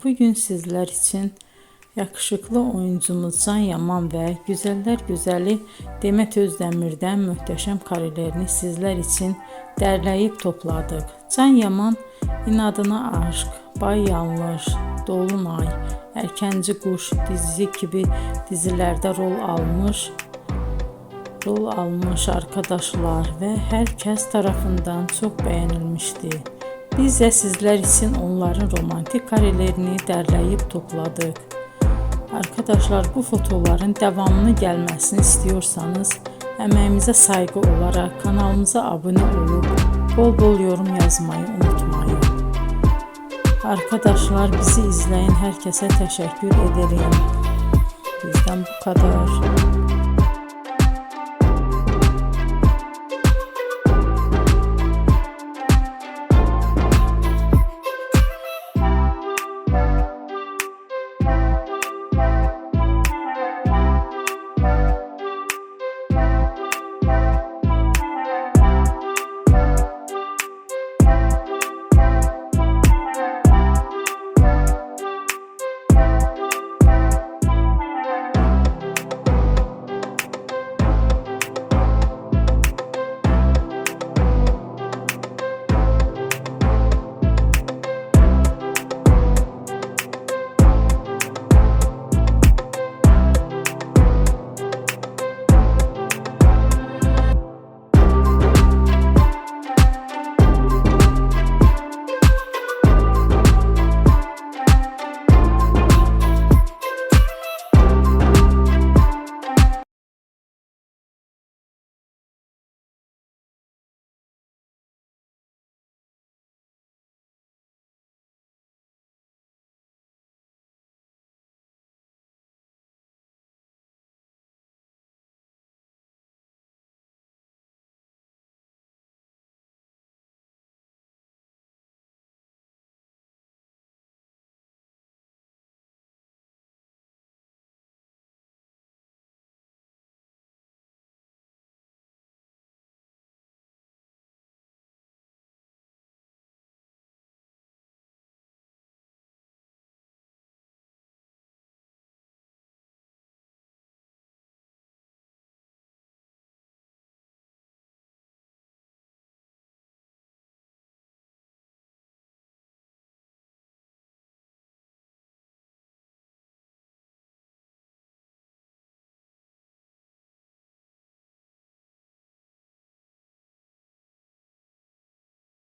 bugün sizler için yakışıklı oyuncumuz Can Yaman ve güzeller güzeli Demet Özdemir'den muhteşem karelerini sizler için derleyip topladık. Can Yaman İnadına Aşk, Bay Yanlış, Dolunay, Erkenci Kuş dizi gibi dizilerde rol almış arkadaşlar ve herkes tarafından çok beğenilmişti. Biz de sizler için onların romantik karelerini derleyip topladık. Arkadaşlar, bu fotoların devamını gelmesini istiyorsanız emeğimize saygı olarak kanalımıza abone olup bol bol yorum yazmayı unutmayın. Arkadaşlar, bizi izleyen herkese teşekkür ederim. Bizden bu kadar.